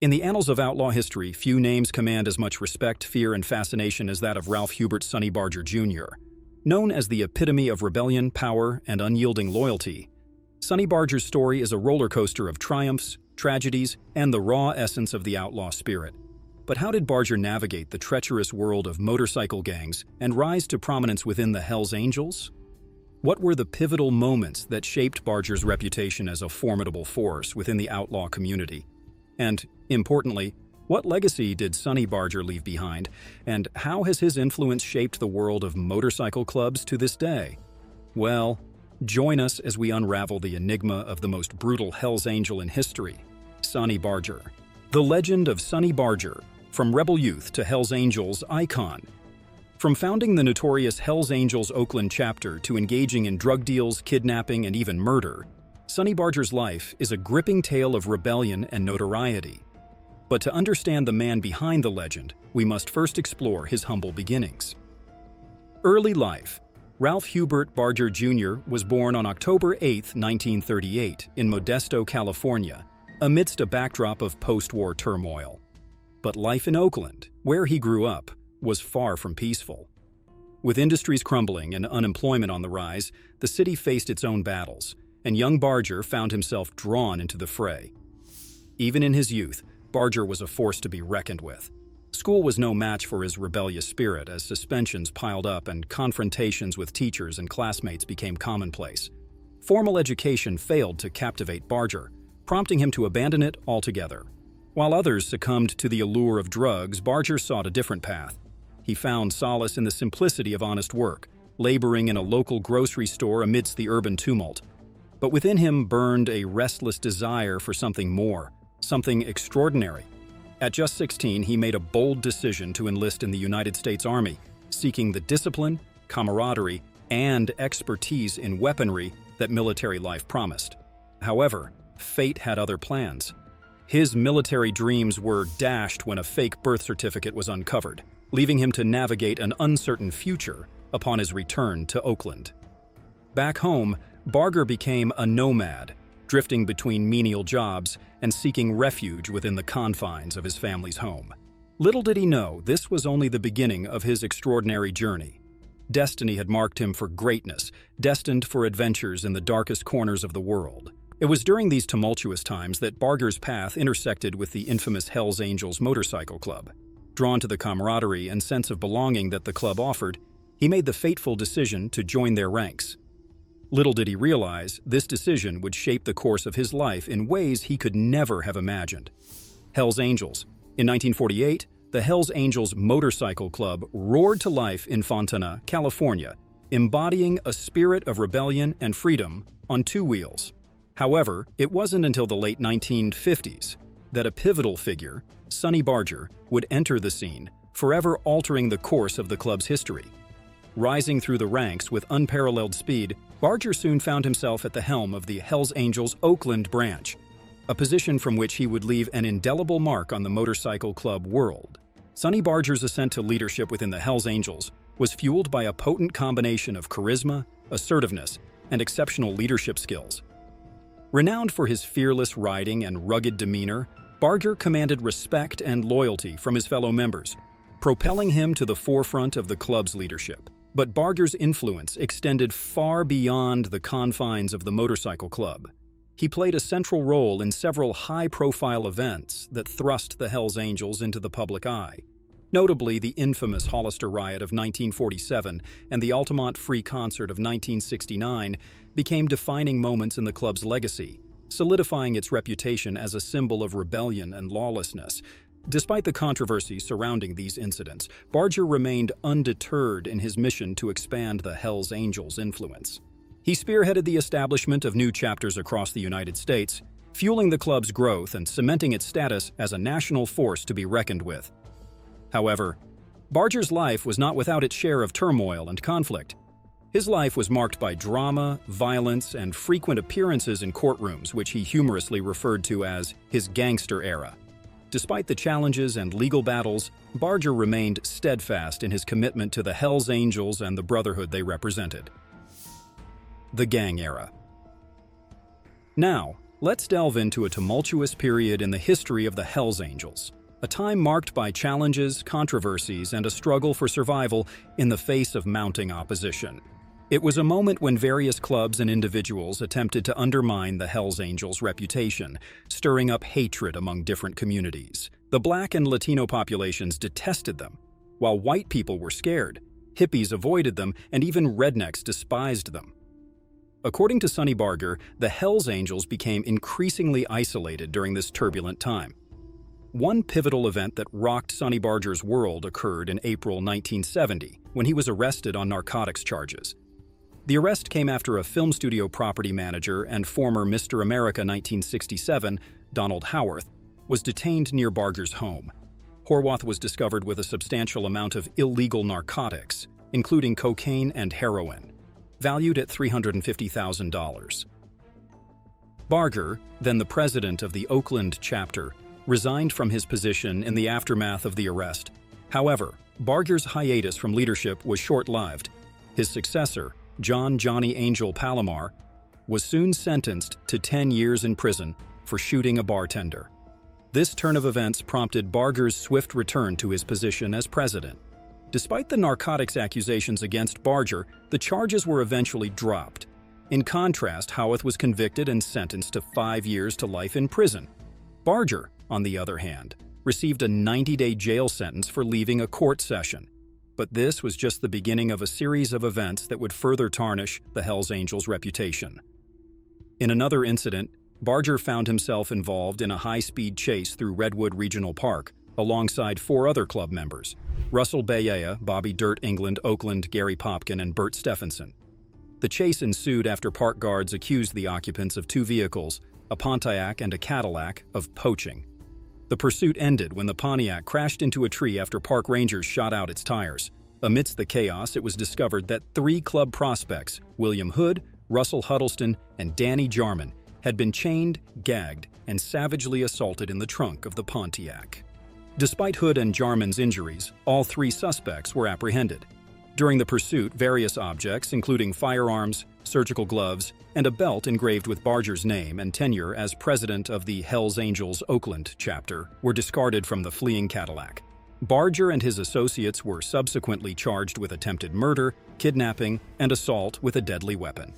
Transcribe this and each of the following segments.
In the annals of outlaw history, few names command as much respect, fear, and fascination as that of Ralph Hubert Sonny Barger Jr. Known as the epitome of rebellion, power, and unyielding loyalty, Sonny Barger's story is a roller coaster of triumphs, tragedies, and the raw essence of the outlaw spirit. But how did Barger navigate the treacherous world of motorcycle gangs and rise to prominence within the Hells Angels? What were the pivotal moments that shaped Barger's reputation as a formidable force within the outlaw community? And, importantly, what legacy did Sonny Barger leave behind, and how has his influence shaped the world of motorcycle clubs to this day? Well, join us as we unravel the enigma of the most brutal Hells Angel in history, Sonny Barger. The legend of Sonny Barger, from rebel youth to Hells Angels icon. From founding the notorious Hells Angels Oakland chapter to engaging in drug deals, kidnapping, and even murder, Sonny Barger's life is a gripping tale of rebellion and notoriety. But to understand the man behind the legend, we must first explore his humble beginnings. Early life. Ralph Hubert Barger Jr. was born on October 8, 1938, in Modesto, California, amidst a backdrop of post-war turmoil. But life in Oakland, where he grew up, was far from peaceful. With industries crumbling and unemployment on the rise, the city faced its own battles, and young Barger found himself drawn into the fray. Even in his youth, Barger was a force to be reckoned with. School was no match for his rebellious spirit as suspensions piled up and confrontations with teachers and classmates became commonplace. Formal education failed to captivate Barger, prompting him to abandon it altogether. While others succumbed to the allure of drugs, Barger sought a different path. He found solace in the simplicity of honest work, laboring in a local grocery store amidst the urban tumult. But within him burned a restless desire for something more, something extraordinary. At just 16, he made a bold decision to enlist in the United States Army, seeking the discipline, camaraderie, and expertise in weaponry that military life promised. However, fate had other plans. His military dreams were dashed when a fake birth certificate was uncovered, leaving him to navigate an uncertain future upon his return to Oakland. Back home, Barger became a nomad, drifting between menial jobs and seeking refuge within the confines of his family's home. Little did he know, this was only the beginning of his extraordinary journey. Destiny had marked him for greatness, destined for adventures in the darkest corners of the world. It was during these tumultuous times that Barger's path intersected with the infamous Hells Angels Motorcycle Club. Drawn to the camaraderie and sense of belonging that the club offered, he made the fateful decision to join their ranks. Little did he realize, this decision would shape the course of his life in ways he could never have imagined. Hells Angels. In 1948, the Hells Angels Motorcycle Club roared to life in Fontana, California, embodying a spirit of rebellion and freedom on two wheels. However, it wasn't until the late 1950s that a pivotal figure, Sonny Barger, would enter the scene, forever altering the course of the club's history. Rising through the ranks with unparalleled speed, Barger soon found himself at the helm of the Hells Angels Oakland branch, a position from which he would leave an indelible mark on the motorcycle club world. Sonny Barger's ascent to leadership within the Hells Angels was fueled by a potent combination of charisma, assertiveness, and exceptional leadership skills. Renowned for his fearless riding and rugged demeanor, Barger commanded respect and loyalty from his fellow members, propelling him to the forefront of the club's leadership. But Barger's influence extended far beyond the confines of the motorcycle club. He played a central role in several high-profile events that thrust the Hells Angels into the public eye. Notably, the infamous Hollister riot of 1947 and the Altamont Free Concert of 1969 became defining moments in the club's legacy, solidifying its reputation as a symbol of rebellion and lawlessness. Despite the controversy surrounding these incidents, Barger remained undeterred in his mission to expand the Hells Angels' influence. He spearheaded the establishment of new chapters across the United States, fueling the club's growth and cementing its status as a national force to be reckoned with. However, Barger's life was not without its share of turmoil and conflict. His life was marked by drama, violence, and frequent appearances in courtrooms, which he humorously referred to as his gangster era. Despite the challenges and legal battles, Barger remained steadfast in his commitment to the Hells Angels and the brotherhood they represented. The gang era. Now, Let's delve into a tumultuous period in the history of the Hells Angels, a time marked by challenges, controversies, and a struggle for survival in the face of mounting opposition. It was a moment when various clubs and individuals attempted to undermine the Hells Angels' reputation, stirring up hatred among different communities. The Black and Latino populations detested them, while white people were scared. Hippies avoided them, and even rednecks despised them. According to Sonny Barger, the Hells Angels became increasingly isolated during this turbulent time. One pivotal event that rocked Sonny Barger's world occurred in April 1970, when he was arrested on narcotics charges. The arrest came after a film studio property manager and former Mr. America 1967, Donald Howarth, was detained near Barger's home. Horwath was discovered with a substantial amount of illegal narcotics, including cocaine and heroin, valued at $350,000. Barger, then the president of the Oakland chapter, resigned from his position in the aftermath of the arrest. However, Barger's hiatus from leadership was short-lived. His successor, John "Johnny" Angel Palomar, was soon sentenced to 10 years in prison for shooting a bartender. This turn of events prompted Barger's swift return to his position as president. Despite the narcotics accusations against Barger, the charges were eventually dropped. In contrast, Howarth was convicted and sentenced to 5 years to life in prison. Barger, on the other hand, received a 90-day jail sentence for leaving a court session. But this was just the beginning of a series of events that would further tarnish the Hells Angels' reputation. In another incident, Barger found himself involved in a high-speed chase through Redwood Regional Park, alongside 4 other club members: Russell Bayea, Bobby "Dirt" England, Oakland, Gary Popkin, and Bert Stephenson. The chase ensued after park guards accused the occupants of 2 vehicles, a Pontiac and a Cadillac, of poaching. The pursuit ended when the Pontiac crashed into a tree after park rangers shot out its tires. Amidst the chaos, it was discovered that 3 club prospects, William Hood, Russell Huddleston, and Danny Jarman, had been chained, gagged, and savagely assaulted in the trunk of the Pontiac. Despite Hood and Jarman's injuries, all 3 suspects were apprehended. During the pursuit, various objects, including firearms, surgical gloves, and a belt engraved with Barger's name and tenure as president of the Hells Angels Oakland chapter, were discarded from the fleeing Cadillac. Barger and his associates were subsequently charged with attempted murder, kidnapping, and assault with a deadly weapon.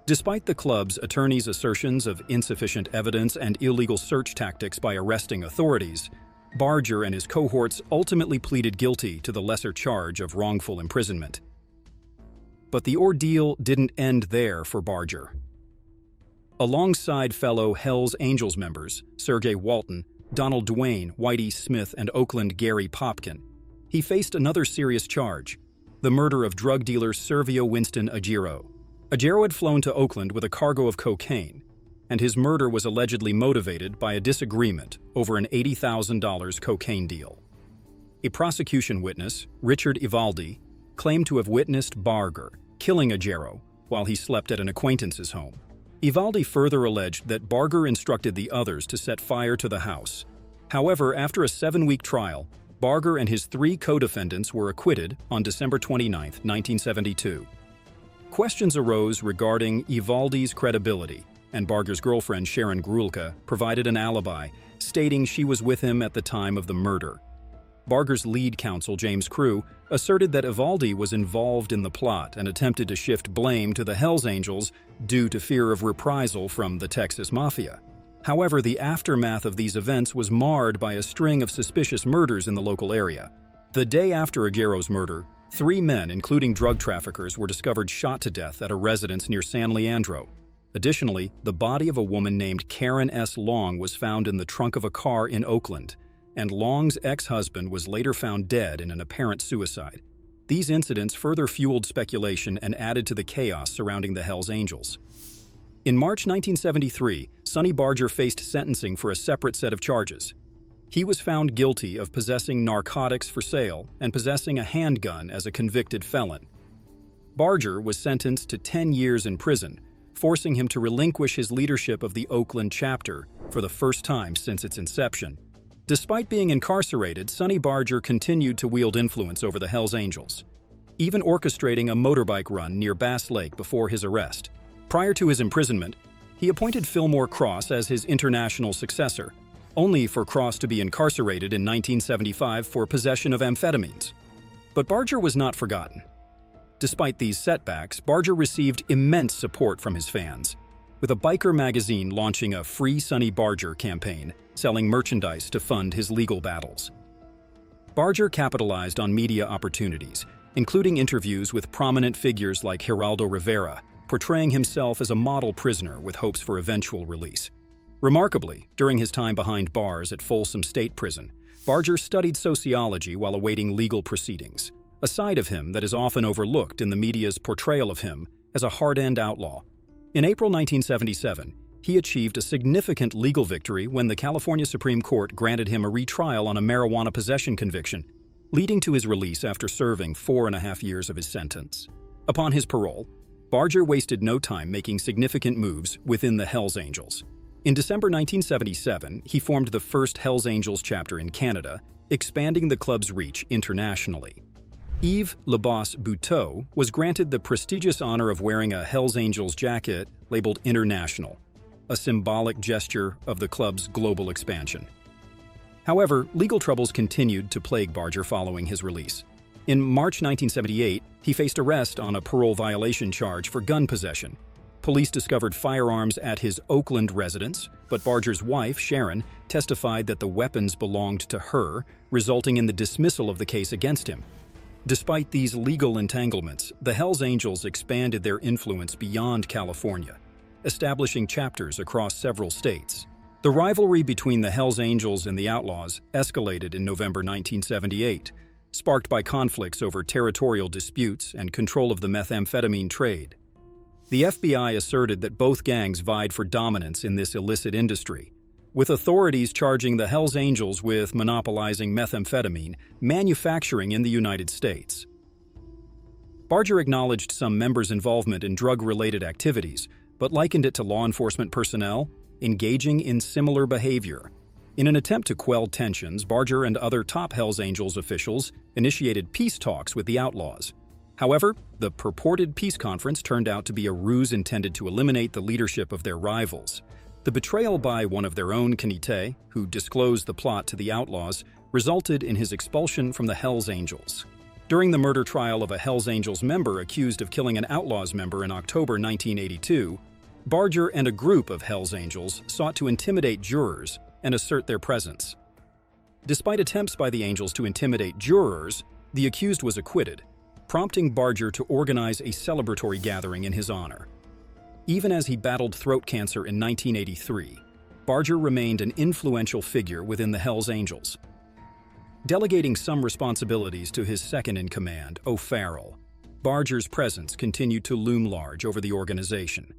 Despite the club's attorneys' assertions of insufficient evidence and illegal search tactics by arresting authorities, Barger and his cohorts ultimately pleaded guilty to the lesser charge of wrongful imprisonment. But the ordeal didn't end there for Barger. Alongside fellow Hells Angels members, Sergey Walton, Donald Duane, Whitey Smith, and Oakland Gary Popkin, he faced another serious charge: the murder of drug dealer Servio Winston Agiro. Agiro had flown to Oakland with a cargo of cocaine, and his murder was allegedly motivated by a disagreement over an $80,000 cocaine deal. A prosecution witness, Richard Ivaldi, claimed to have witnessed Barger killing Agiro while he slept at an acquaintance's home. Ivaldi further alleged that Barger instructed the others to set fire to the house. However, after a 7-week trial, Barger and his 3 co-defendants were acquitted on December 29, 1972. Questions arose regarding Ivaldi's credibility, and Barger's girlfriend Sharon Grulka provided an alibi, stating she was with him at the time of the murder. Barger's lead counsel, James Crew, asserted that Ivaldi was involved in the plot and attempted to shift blame to the Hells Angels due to fear of reprisal from the Texas Mafia. However, the aftermath of these events was marred by a string of suspicious murders in the local area. The day after Aguiro's murder, 3 men, including drug traffickers, were discovered shot to death at a residence near San Leandro. Additionally, the body of a woman named Karen S. Long was found in the trunk of a car in Oakland, and Long's ex-husband was later found dead in an apparent suicide. These incidents further fueled speculation and added to the chaos surrounding the Hells Angels. In March 1973, Sonny Barger faced sentencing for a separate set of charges. He was found guilty of possessing narcotics for sale and possessing a handgun as a convicted felon. Barger was sentenced to 10 years in prison, forcing him to relinquish his leadership of the Oakland chapter for the first time since its inception. Despite being incarcerated, Sonny Barger continued to wield influence over the Hells Angels, even orchestrating a motorbike run near Bass Lake before his arrest. Prior to his imprisonment, He appointed Fillmore Cross as his international successor, only for Cross to be incarcerated in 1975 for possession of amphetamines. But Barger was not forgotten. Despite these setbacks, Barger received immense support from his fans, with a biker magazine launching a Free Sonny Barger campaign, selling merchandise to fund his legal battles. Barger capitalized on media opportunities, including interviews with prominent figures like Geraldo Rivera, portraying himself as a model prisoner with hopes for eventual release. Remarkably, during his time behind bars at Folsom State Prison, Barger studied sociology while awaiting legal proceedings, a side of him that is often overlooked in the media's portrayal of him as a hard-end outlaw. In April 1977, he achieved a significant legal victory when the California Supreme Court granted him a retrial on a marijuana possession conviction, leading to his release after serving 4.5 years of his sentence. Upon his parole, Barger wasted no time making significant moves within the Hells Angels. In December 1977, he formed the first Hells Angels chapter in Canada, expanding the club's reach internationally. Yves Le Boss Buteau was granted the prestigious honor of wearing a Hells Angels jacket labeled International, a symbolic gesture of the club's global expansion. However, legal troubles continued to plague Barger following his release. In March 1978, he faced arrest on a parole violation charge for gun possession. Police discovered firearms at his Oakland residence, but Barger's wife, Sharon, testified that the weapons belonged to her, resulting in the dismissal of the case against him. Despite these legal entanglements, the Hells Angels expanded their influence beyond California, establishing chapters across several states. The rivalry between the Hells Angels and the Outlaws escalated in November 1978, sparked by conflicts over territorial disputes and control of the methamphetamine trade. The FBI asserted that both gangs vied for dominance in this illicit industry, with authorities charging the Hells Angels with monopolizing methamphetamine manufacturing in the United States. Barger acknowledged some members' involvement in drug-related activities, but likened it to law enforcement personnel engaging in similar behavior. In an attempt to quell tensions, Barger and other top Hells Angels officials initiated peace talks with the Outlaws. However, the purported peace conference turned out to be a ruse intended to eliminate the leadership of their rivals. The betrayal by one of their own Canite, who disclosed the plot to the Outlaws, resulted in his expulsion from the Hells Angels. During the murder trial of a Hells Angels member accused of killing an Outlaws member in October 1982, Barger and a group of Hells Angels sought to intimidate jurors and assert their presence. Despite attempts by the Angels to intimidate jurors, the accused was acquitted, prompting Barger to organize a celebratory gathering in his honor. Even as he battled throat cancer in 1983, Barger remained an influential figure within the Hells Angels. Delegating some responsibilities to his second-in-command, O'Farrell, Barger's presence continued to loom large over the organization.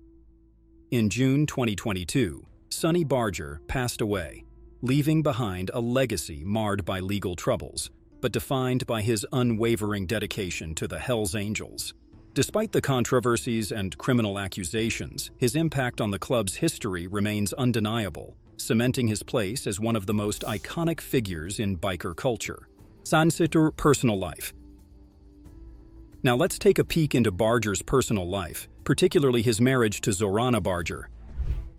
In June 2022, Sonny Barger passed away, leaving behind a legacy marred by legal troubles, but defined by his unwavering dedication to the Hells Angels. Despite the controversies and criminal accusations, his impact on the club's history remains undeniable, cementing his place as one of the most iconic figures in biker culture. Sansitur personal life. Now let's take a peek into Barger's personal life, particularly his marriage to Zorana Barger.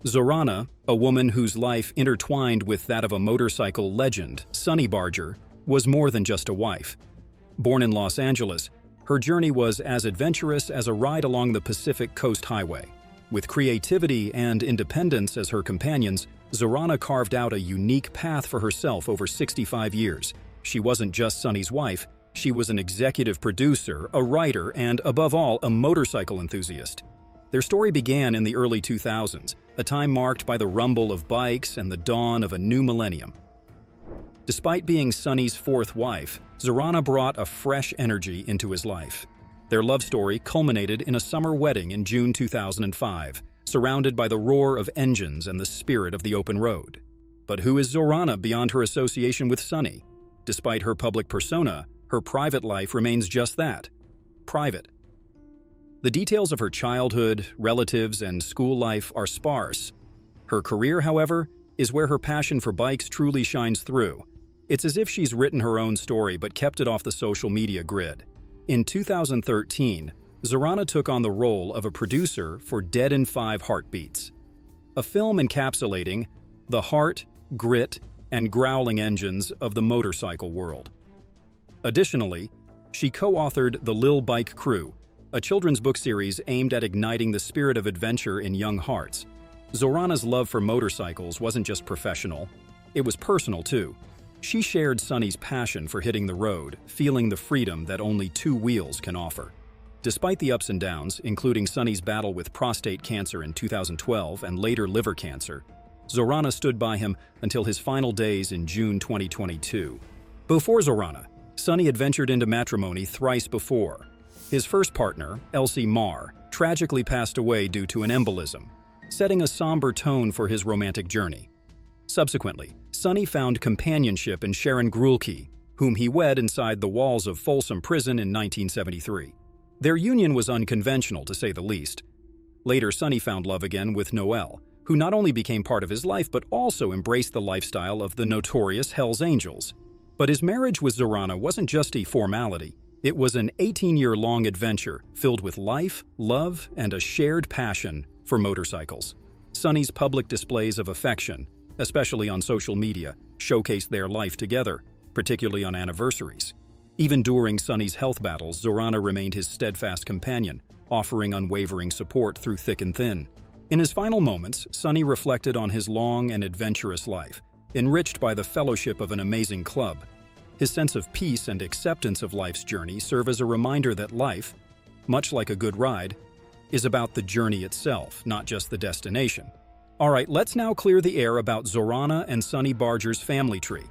Zorana, a woman whose life intertwined with that of a motorcycle legend, Sonny Barger, was more than just a wife. Born in Los Angeles, her journey was as adventurous as a ride along the Pacific Coast Highway. With creativity and independence as her companions, Zorana carved out a unique path for herself over 65 years. She wasn't just Sonny's wife, she was an executive producer, a writer, and above all, a motorcycle enthusiast. Their story began in the early 2000s, a time marked by the rumble of bikes and the dawn of a new millennium. Despite being Sonny's fourth wife, Zorana brought a fresh energy into his life. Their love story culminated in a summer wedding in June 2005, surrounded by the roar of engines and the spirit of the open road. But who is Zorana beyond her association with Sonny? Despite her public persona, her private life remains just that, private. The details of her childhood, relatives, and school life are sparse. Her career, however, is where her passion for bikes truly shines through. It's as if she's written her own story but kept it off the social media grid. In 2013, Zorana took on the role of a producer for Dead in 5 Heartbeats. a film encapsulating the heart, grit, and growling engines of the motorcycle world. Additionally, she co-authored The Lil Bike Crew, a children's book series aimed at igniting the spirit of adventure in young hearts. Zorana's love for motorcycles wasn't just professional, it was personal too. She shared Sonny's passion for hitting the road, feeling the freedom that only two wheels can offer. Despite the ups and downs, including Sonny's battle with prostate cancer in 2012 and later liver cancer, Zorana stood by him until his final days in June 2022. Before Zorana, Sonny had ventured into matrimony thrice before. His first partner, Elsie Marr, tragically passed away due to an embolism, setting a somber tone for his romantic journey. Subsequently, Sonny found companionship in Sharon Gruelke, whom he wed inside the walls of Folsom Prison in 1973. Their union was unconventional, to say the least. Later, Sonny found love again with Noelle, who not only became part of his life but also embraced the lifestyle of the notorious Hells Angels. But his marriage with Zorana wasn't just a formality. It was an 18-year-long adventure filled with life, love, and a shared passion for motorcycles. Sonny's public displays of affection, especially on social media, showcased their life together, particularly on anniversaries. Even during Sonny's health battles, Zorana remained his steadfast companion, offering unwavering support through thick and thin. In his final moments, Sonny reflected on his long and adventurous life, enriched by the fellowship of an amazing club. His sense of peace and acceptance of life's journey serve as a reminder that life, much like a good ride, is about the journey itself, not just the destination. Alright, let's now clear the air about Zorana and Sonny Barger's family tree.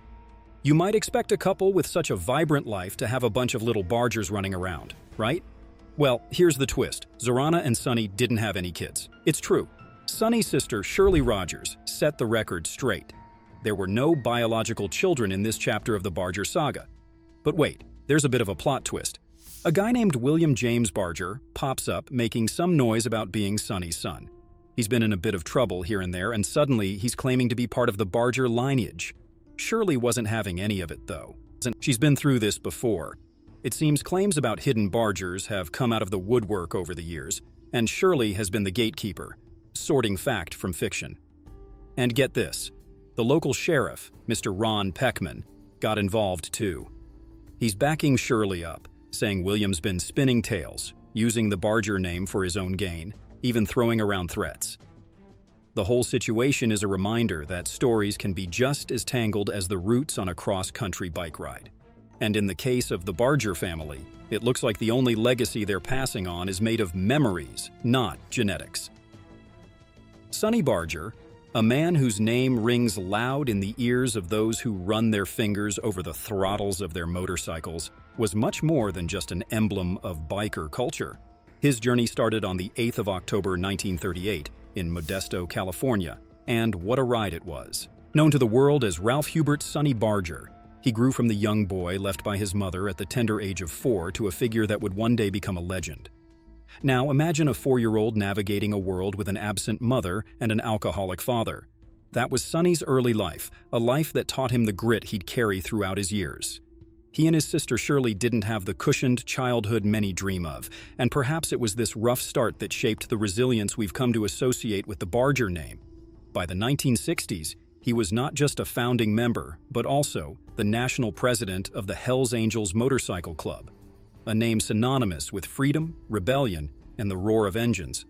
You might expect a couple with such a vibrant life to have a bunch of little Bargers running around, right? Well, here's the twist. Zorana and Sonny didn't have any kids. It's true. Sonny's sister, Shirley Rogers, set the record straight. There were no biological children in this chapter of the Barger saga. But wait, there's a bit of a plot twist. A guy named William James Barger pops up making some noise about being Sonny's son. He's been in a bit of trouble here and there, and suddenly he's claiming to be part of the Barger lineage. Shirley wasn't having any of it, though. She's been through this before. It seems claims about hidden Bargers have come out of the woodwork over the years, and Shirley has been the gatekeeper, sorting fact from fiction. And get this, the local sheriff, Mr. Ron Peckman, got involved too. He's backing Shirley up, saying William's been spinning tales, using the Barger name for his own gain, even throwing around threats. The whole situation is a reminder that stories can be just as tangled as the routes on a cross-country bike ride. And in the case of the Barger family, it looks like the only legacy they're passing on is made of memories, not genetics. Sonny Barger, a man whose name rings loud in the ears of those who run their fingers over the throttles of their motorcycles, was much more than just an emblem of biker culture. His journey started on the 8th of October 1938 in Modesto, California, and what a ride it was. Known to the world as Ralph Hubert Sonny Barger, he grew from the young boy left by his mother at the tender age of 4 to a figure that would one day become a legend. Now imagine a 4-year-old navigating a world with an absent mother and an alcoholic father. That was Sonny's early life, a life that taught him the grit he'd carry throughout his years. He and his sister Shirley didn't have the cushioned childhood many dream of, and perhaps it was this rough start that shaped the resilience we've come to associate with the Barger name. By the 1960s, he was not just a founding member, but also the national president of the Hells Angels Motorcycle Club, a name synonymous with freedom, rebellion, and the roar of engines.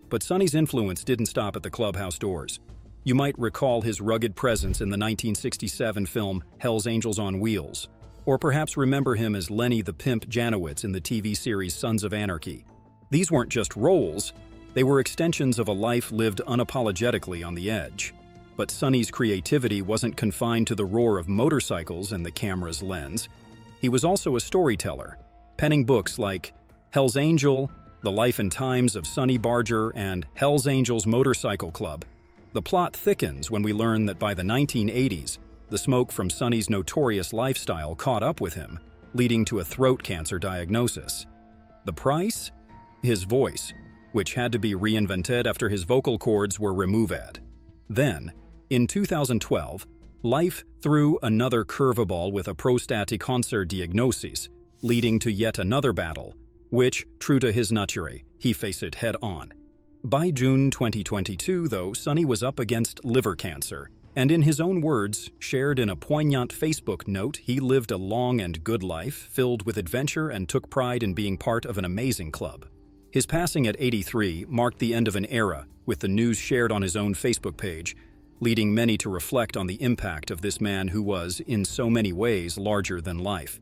But Sonny's influence didn't stop at the clubhouse doors. You might recall his rugged presence in the 1967 film Hells Angels on Wheels, or perhaps remember him as Lenny the Pimp Janowitz in the TV series Sons of Anarchy. These weren't just roles, they were extensions of a life lived unapologetically on the edge. But Sonny's creativity wasn't confined to the roar of motorcycles and the camera's lens. He was also a storyteller, penning books like Hell's Angel, The Life and Times of Sonny Barger, and Hells Angels Motorcycle Club. The plot thickens when we learn that by the 1980s, the smoke from Sonny's notorious lifestyle caught up with him, leading to a throat cancer diagnosis. The price? His voice, which had to be reinvented after his vocal cords were removed. Then, in 2012, life threw another curveball with a prostate cancer diagnosis, leading to yet another battle, which, true to his nature, he faced it head-on. By June 2022, though, Sonny was up against liver cancer, and in his own words, shared in a poignant Facebook note, he lived a long and good life, filled with adventure and took pride in being part of an amazing club. His passing at 83 marked the end of an era, with the news shared on his own Facebook page, leading many to reflect on the impact of this man who was, in so many ways, larger than life.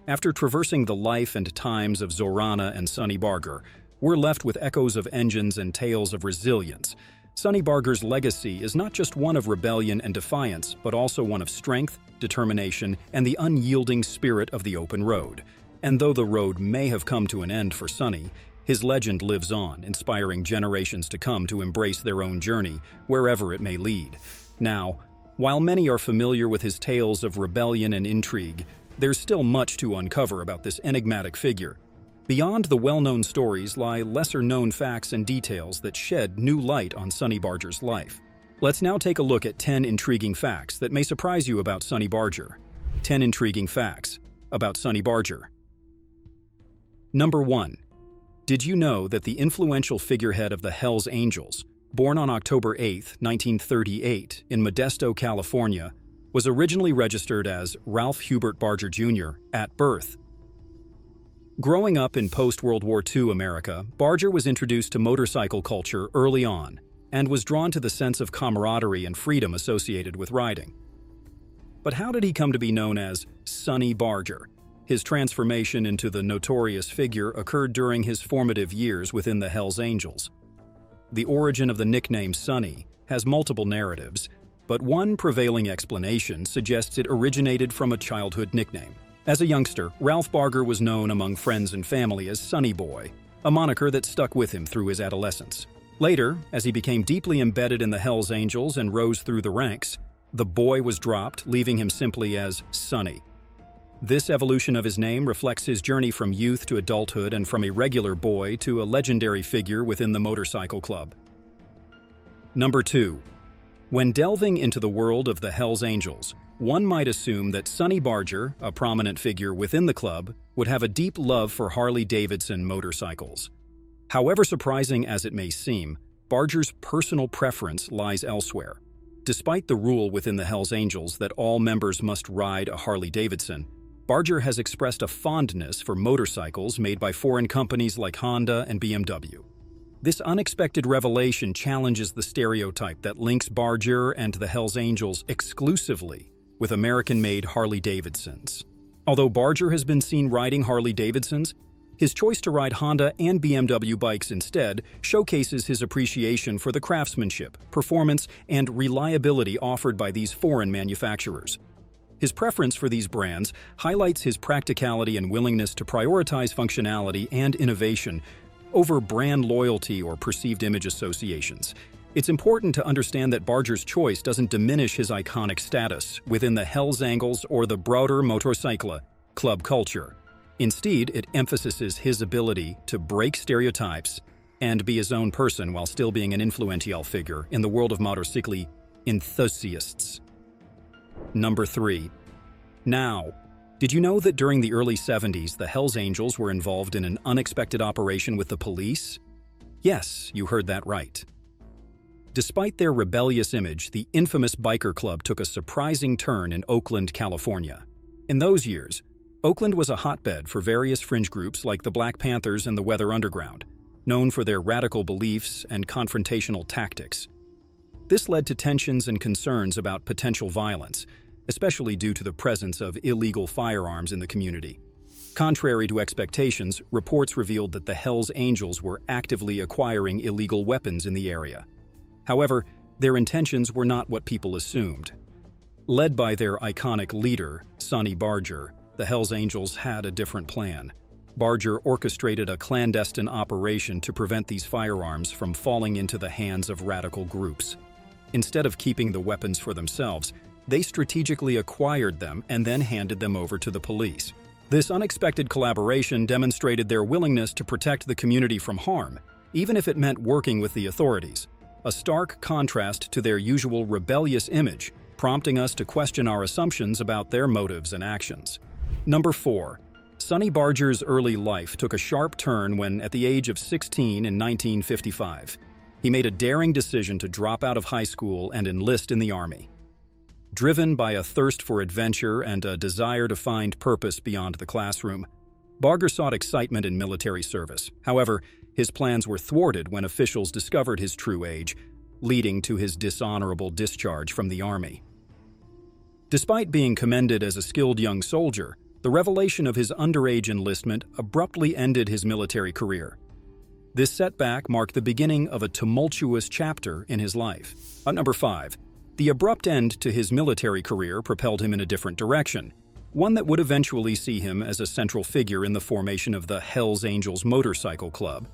After traversing the life and times of Zorana and Sonny Barger, we're left with echoes of engines and tales of resilience. Sonny Barger's legacy is not just one of rebellion and defiance, but also one of strength, determination, and the unyielding spirit of the open road. And though the road may have come to an end for Sonny, his legend lives on, inspiring generations to come to embrace their own journey, wherever it may lead. Now, while many are familiar with his tales of rebellion and intrigue, there's still much to uncover about this enigmatic figure. Beyond the well-known stories lie lesser-known facts and details that shed new light on Sonny Barger's life. Let's now take a look at 10 intriguing facts that may surprise you about Sonny Barger. 10 intriguing facts about Sonny Barger. Number 1. Did you know that the influential figurehead of the Hells Angels, born on October 8, 1938, in Modesto, California, was originally registered as Ralph Hubert Barger Jr. at birth? Growing up in post-World War II America, Barger was introduced to motorcycle culture early on and was drawn to the sense of camaraderie and freedom associated with riding. But how did he come to be known as Sonny Barger? His transformation into the notorious figure occurred during his formative years within the Hells Angels. The origin of the nickname Sonny has multiple narratives, but one prevailing explanation suggests it originated from a childhood nickname. As a youngster, Ralph Barger was known among friends and family as Sonny Boy, a moniker that stuck with him through his adolescence. Later, as he became deeply embedded in the Hells Angels and rose through the ranks, the boy was dropped, leaving him simply as Sonny. This evolution of his name reflects his journey from youth to adulthood and from a regular boy to a legendary figure within the motorcycle club. Number 2. When delving into the world of the Hells Angels, one might assume that Sonny Barger, a prominent figure within the club, would have a deep love for Harley-Davidson motorcycles. However surprising as it may seem, Barger's personal preference lies elsewhere. Despite the rule within the Hells Angels that all members must ride a Harley-Davidson, Barger has expressed a fondness for motorcycles made by foreign companies like Honda and BMW. This unexpected revelation challenges the stereotype that links Barger and the Hells Angels exclusively with American-made Harley-Davidsons. Although Barger has been seen riding Harley-Davidsons, his choice to ride Honda and BMW bikes instead showcases his appreciation for the craftsmanship, performance, and reliability offered by these foreign manufacturers. His preference for these brands highlights his practicality and willingness to prioritize functionality and innovation over brand loyalty or perceived image associations. It's important to understand that Barger's choice doesn't diminish his iconic status within the Hells Angels or the broader motorcycle club culture. Instead, it emphasizes his ability to break stereotypes and be his own person while still being an influential figure in the world of motorcycle enthusiasts. Number 3. Now, did you know that during the early 70s, the Hells Angels were involved in an unexpected operation with the police? Yes, you heard that right. Despite their rebellious image, the infamous biker club took a surprising turn in Oakland, California. In those years, Oakland was a hotbed for various fringe groups like the Black Panthers and the Weather Underground, known for their radical beliefs and confrontational tactics. This led to tensions and concerns about potential violence, especially due to the presence of illegal firearms in the community. Contrary to expectations, reports revealed that the Hells Angels were actively acquiring illegal weapons in the area. However, their intentions were not what people assumed. Led by their iconic leader, Sonny Barger, the Hells Angels had a different plan. Barger orchestrated a clandestine operation to prevent these firearms from falling into the hands of radical groups. Instead of keeping the weapons for themselves, they strategically acquired them and then handed them over to the police. This unexpected collaboration demonstrated their willingness to protect the community from harm, even if it meant working with the authorities. A stark contrast to their usual rebellious image, prompting us to question our assumptions about their motives and actions. Number 4. Sonny Barger's early life took a sharp turn when, at the age of 16 in 1955, he made a daring decision to drop out of high school and enlist in the Army. Driven by a thirst for adventure and a desire to find purpose beyond the classroom, Barger sought excitement in military service. However, his plans were thwarted when officials discovered his true age, leading to his dishonorable discharge from the Army. Despite being commended as a skilled young soldier, the revelation of his underage enlistment abruptly ended his military career. This setback marked the beginning of a tumultuous chapter in his life. At number 5, the abrupt end to his military career propelled him in a different direction, one that would eventually see him as a central figure in the formation of the Hells Angels Motorcycle Club.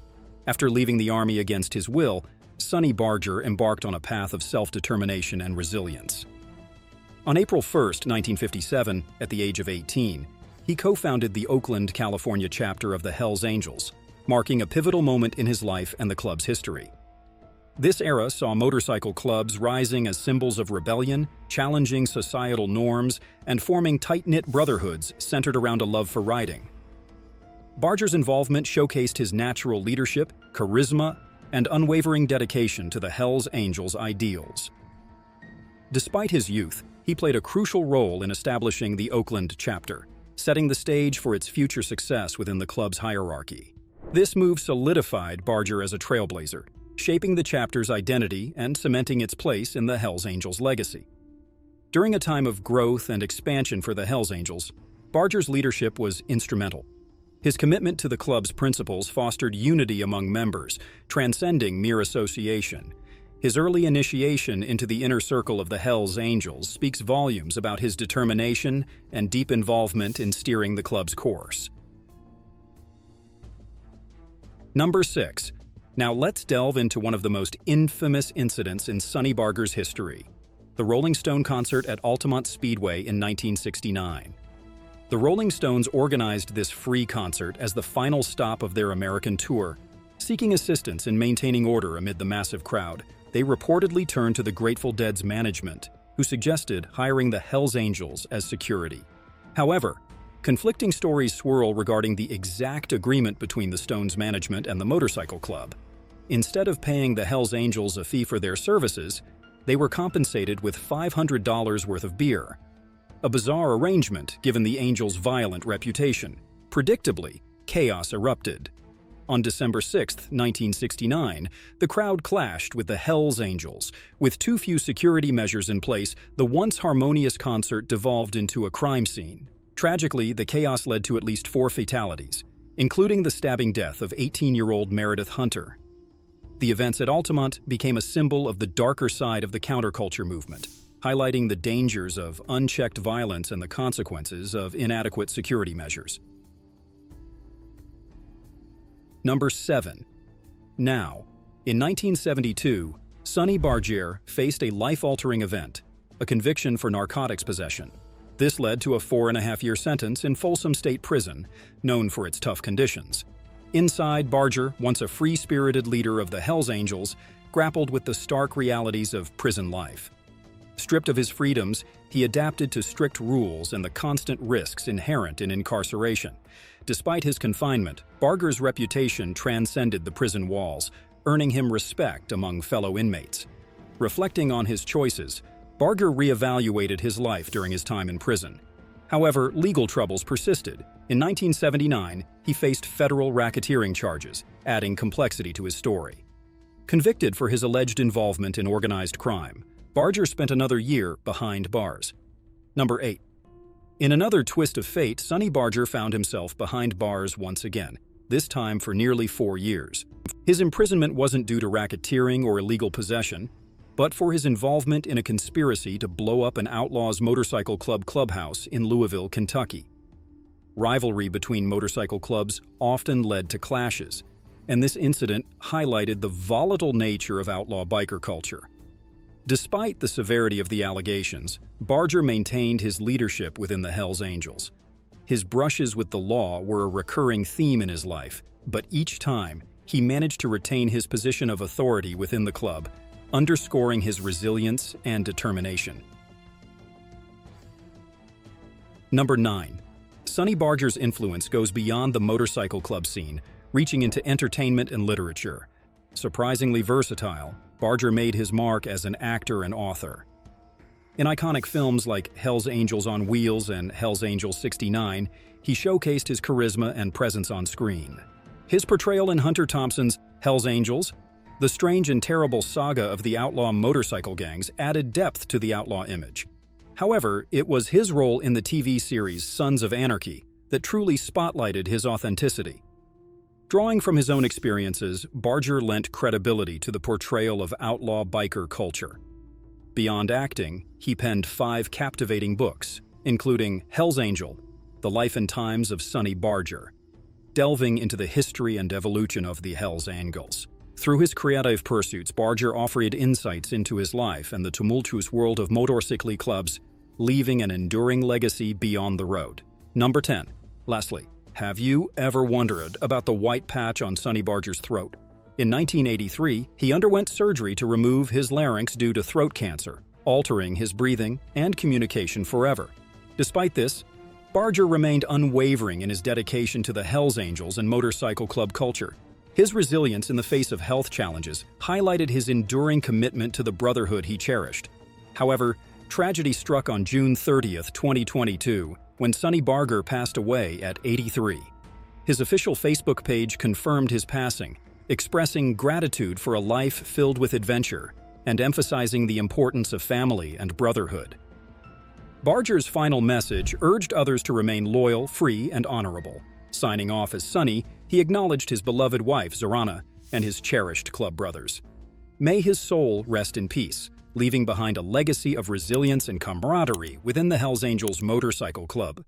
After leaving the Army against his will, Sonny Barger embarked on a path of self-determination and resilience. On April 1, 1957, at the age of 18, he co-founded the Oakland, California chapter of the Hells Angels, marking a pivotal moment in his life and the club's history. This era saw motorcycle clubs rising as symbols of rebellion, challenging societal norms, and forming tight-knit brotherhoods centered around a love for riding. Barger's involvement showcased his natural leadership, charisma, and unwavering dedication to the Hells Angels' ideals. Despite his youth, he played a crucial role in establishing the Oakland chapter, setting the stage for its future success within the club's hierarchy. This move solidified Barger as a trailblazer, shaping the chapter's identity and cementing its place in the Hells Angels' legacy. During a time of growth and expansion for the Hells Angels, Barger's leadership was instrumental. His commitment to the club's principles fostered unity among members, transcending mere association. His early initiation into the inner circle of the Hells Angels speaks volumes about his determination and deep involvement in steering the club's course. Number 6. Now let's delve into one of the most infamous incidents in Sonny Barger's history, the Rolling Stone concert at Altamont Speedway in 1969. The Rolling Stones organized this free concert as the final stop of their American tour. Seeking assistance in maintaining order amid the massive crowd, they reportedly turned to the Grateful Dead's management, who suggested hiring the Hells Angels as security. However, conflicting stories swirl regarding the exact agreement between the Stones' management and the motorcycle club. Instead of paying the Hells Angels a fee for their services, they were compensated with $500 worth of beer. A bizarre arrangement given the Angels' violent reputation. Predictably, chaos erupted. On December 6, 1969, the crowd clashed with the Hells Angels. With too few security measures in place, the once harmonious concert devolved into a crime scene. Tragically, the chaos led to at least 4 fatalities, including the stabbing death of 18-year-old Meredith Hunter. The events at Altamont became a symbol of the darker side of the counterculture movement, highlighting the dangers of unchecked violence and the consequences of inadequate security measures. Number 7. Now, in 1972, Sonny Barger faced a life-altering event, a conviction for narcotics possession. This led to a 4.5-year sentence in Folsom State Prison, known for its tough conditions. Inside, Barger, once a free-spirited leader of the Hells Angels, grappled with the stark realities of prison life. Stripped of his freedoms, he adapted to strict rules and the constant risks inherent in incarceration. Despite his confinement, Barger's reputation transcended the prison walls, earning him respect among fellow inmates. Reflecting on his choices, Barger reevaluated his life during his time in prison. However, legal troubles persisted. In 1979, he faced federal racketeering charges, adding complexity to his story. Convicted for his alleged involvement in organized crime, Barger spent another year behind bars. Number 8. In another twist of fate, Sonny Barger found himself behind bars once again, this time for nearly 4 years. His imprisonment wasn't due to racketeering or illegal possession, but for his involvement in a conspiracy to blow up an outlaws motorcycle club clubhouse in Louisville, Kentucky. Rivalry between motorcycle clubs often led to clashes, and this incident highlighted the volatile nature of outlaw biker culture. Despite the severity of the allegations, Barger maintained his leadership within the Hells Angels. His brushes with the law were a recurring theme in his life, but each time, he managed to retain his position of authority within the club, underscoring his resilience and determination. Number 9. Sonny Barger's influence goes beyond the motorcycle club scene, reaching into entertainment and literature. Surprisingly versatile, Barger made his mark as an actor and author. In iconic films like Hell's Angels on Wheels and Hell's Angels 69, he showcased his charisma and presence on screen. His portrayal in Hunter Thompson's Hell's Angels, the strange and terrible saga of the outlaw motorcycle gangs, added depth to the outlaw image. However, it was his role in the TV series Sons of Anarchy that truly spotlighted his authenticity. Drawing from his own experiences, Barger lent credibility to the portrayal of outlaw biker culture. Beyond acting, he penned 5 captivating books, including Hell's Angel, The Life and Times of Sonny Barger, delving into the history and evolution of the Hell's Angels. Through his creative pursuits, Barger offered insights into his life and the tumultuous world of motorcycle clubs, leaving an enduring legacy beyond the road. Number 10. Lastly, have you ever wondered about the white patch on Sonny Barger's throat? In 1983, he underwent surgery to remove his larynx due to throat cancer, altering his breathing and communication forever. Despite this, Barger remained unwavering in his dedication to the Hells Angels and motorcycle club culture. His resilience in the face of health challenges highlighted his enduring commitment to the brotherhood he cherished. However, tragedy struck on June 30, 2022, when Sonny Barger passed away at 83. His official Facebook page confirmed his passing, expressing gratitude for a life filled with adventure and emphasizing the importance of family and brotherhood. Barger's final message urged others to remain loyal, free, and honorable. Signing off as Sonny, he acknowledged his beloved wife, Zorana, and his cherished club brothers. May his soul rest in peace, leaving behind a legacy of resilience and camaraderie within the Hells Angels Motorcycle Club.